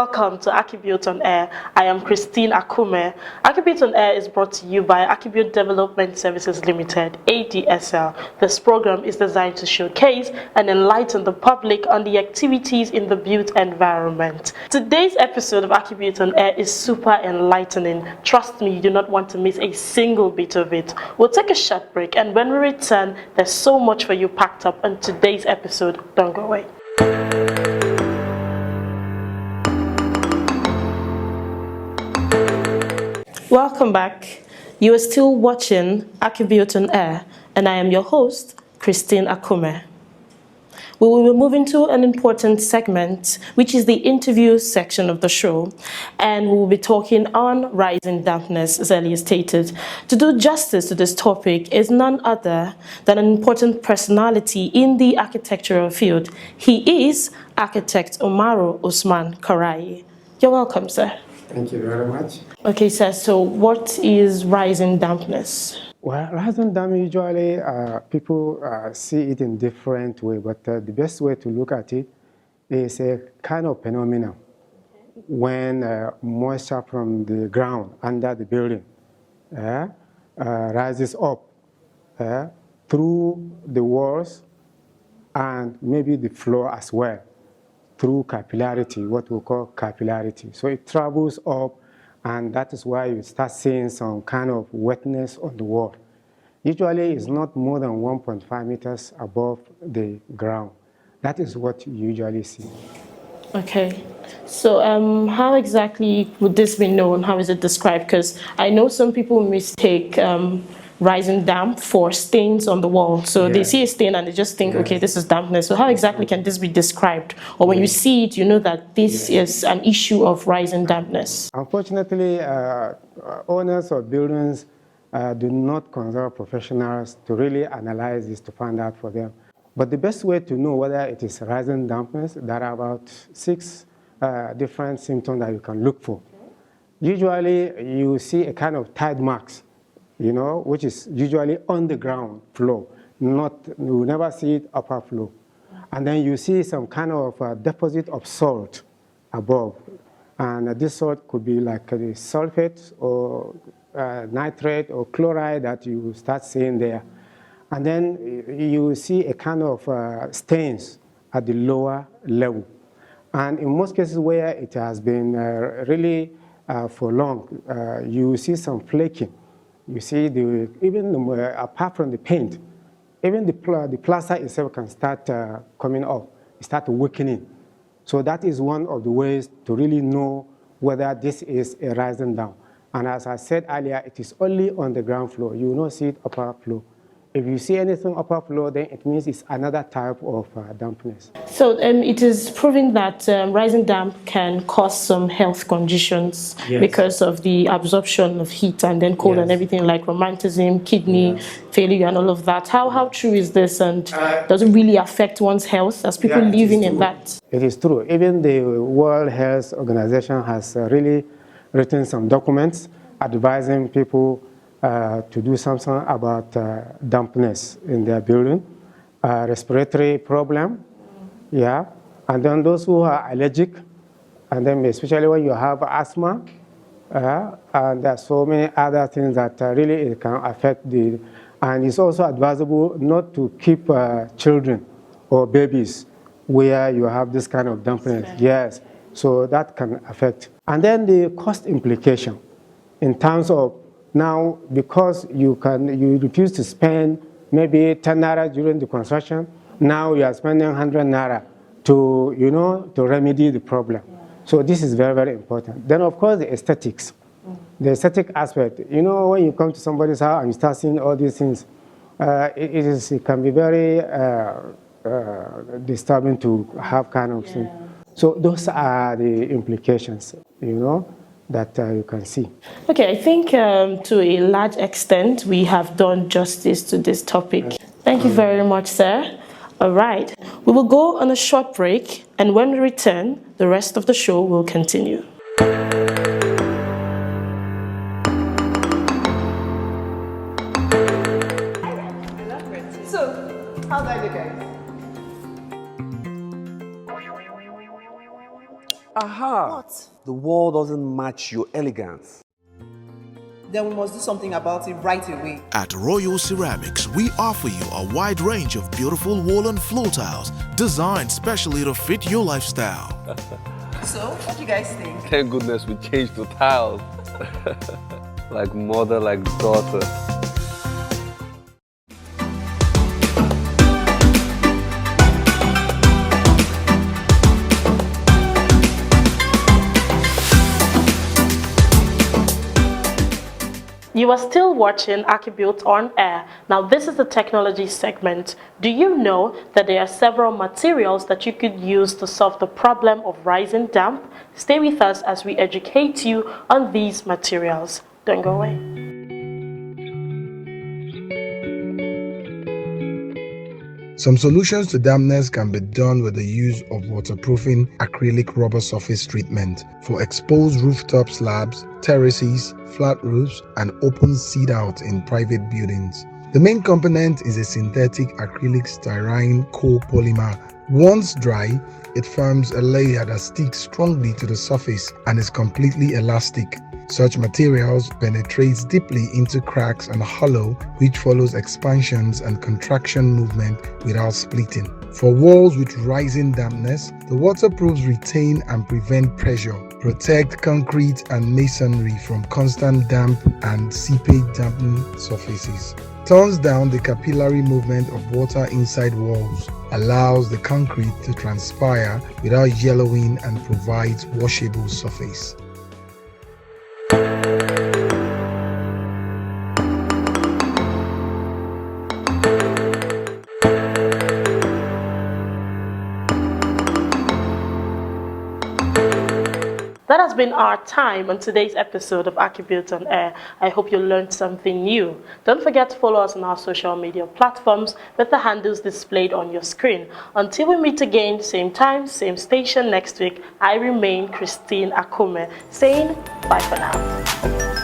welcome to Archibuilt on Air. I am Christine Akume. Archibuilt on Air is brought to you by Archibuilt Development Services Limited, ADSL. This program is designed to showcase and enlighten the public on the activities in the built environment. Today's episode of Archibuilt on Air is super enlightening. Trust me, you do not want to miss a single bit of it. We'll take a short break, and when we return, there's so much for you packed up on today's episode. Don't go away. Welcome back. You are still watching Archibuilt on Air, and I am your host, Christine Akume. We will be moving to an important segment, which is the interview section of the show, and we will be talking on rising dampness, as earlier stated. To do justice to this topic is none other than an important personality in the architectural field. He is architect Umaru Usman Karai. You're welcome, sir. Thank you very much. Okay, sir, so what is rising dampness? Well, rising dampness, usually people see it in different ways, but the best way to look at it is a kind of phenomenon when moisture from the ground under the building rises up through the walls and maybe the floor as well, through capillarity, what we call capillarity. So it travels up, and that is why you start seeing some kind of wetness on the wall. Usually it's not more than 1.5 meters above the ground. That is what you usually see. Okay. So how exactly would this be known? How is it described? Because I know some people mistake rising damp for stains on the wall. So they see a stain and they just think, okay, this is dampness. So how exactly can this be described? Or when you see it, you know that this is an issue of rising dampness? Unfortunately, owners of buildings do not consult professionals to really analyze this to find out for them. But the best way to know whether it is rising dampness, there are about 6 different symptoms that you can look for. Usually, you see a kind of tide marks, which is usually on the ground floor. You never see it upper floor. And then you see some kind of deposit of salt above. And this salt could be like the sulfate or nitrate or chloride that you start seeing there. And then you see a kind of stains at the lower level. And in most cases where it has been really for long, you see some flaking. You see, apart from the paint, even the plaster itself can start coming off, start weakening. So that is one of the ways to really know whether this is a rising down. And as I said earlier, it is only on the ground floor. You will not see it upper floor. If you see anything upper floor, then it means it's another type of dampness. So it is proving that rising damp can cause some health conditions because of the absorption of heat and then cold and everything, like rheumatism, kidney failure and all of that. How true is this, and does it really affect one's health as people living in that? It is true. Even the World Health Organization has really written some documents advising people to do something about dampness in their building, respiratory problem, and then those who are allergic, and then especially when you have asthma, and there are so many other things that really it can affect and it's also advisable not to keep children or babies where you have this kind of dampness. Yes, so that can affect. And then the cost implication in terms of now, because you refuse to spend maybe 10 naira during the construction, now you are spending 100 naira to remedy the problem. So this is very, very important. Then of course the aesthetics, the aesthetic aspect. When you come to somebody's house and you start seeing all these things, it can be very disturbing to have kind of thing. So those are the implications, that you can see. Okay, I think to a large extent we have done justice to this topic. Thank you very much, sir. All right, we will go on a short break, and when we return, the rest of the show will continue. So, how's that, guys? Aha! What? The wall doesn't match your elegance. Then we must do something about it right away. At Royal Ceramics, we offer you a wide range of beautiful wall and floor tiles designed specially to fit your lifestyle. So, what do you guys think? Thank goodness we changed to tiles. Like mother, like daughter. You are still watching Archibuilt on Air. Now this is the technology segment. Do you know that there are several materials that you could use to solve the problem of rising damp? Stay with us as we educate you on these materials. Don't go away. Some solutions to dampness can be done with the use of waterproofing acrylic rubber surface treatment for exposed rooftop slabs, terraces, flat roofs, and open seat-out in private buildings. The main component is a synthetic acrylic styrene copolymer. Once dry, it forms a layer that sticks strongly to the surface and is completely elastic. Such materials penetrates deeply into cracks and hollow, which follows expansions and contraction movement without splitting. For walls with rising dampness, the waterproofs retain and prevent pressure, protect concrete and masonry from constant damp and seepage dampening surfaces, turns down the capillary movement of water inside walls, allows the concrete to transpire without yellowing, and provides washable surface. That has been our time on today's episode of Archibuilt on Air. I hope you learned something new. Don't forget to follow us on our social media platforms with the handles displayed on your screen. Until we meet again, same time, same station next week, I remain Christine Akume, saying bye for now.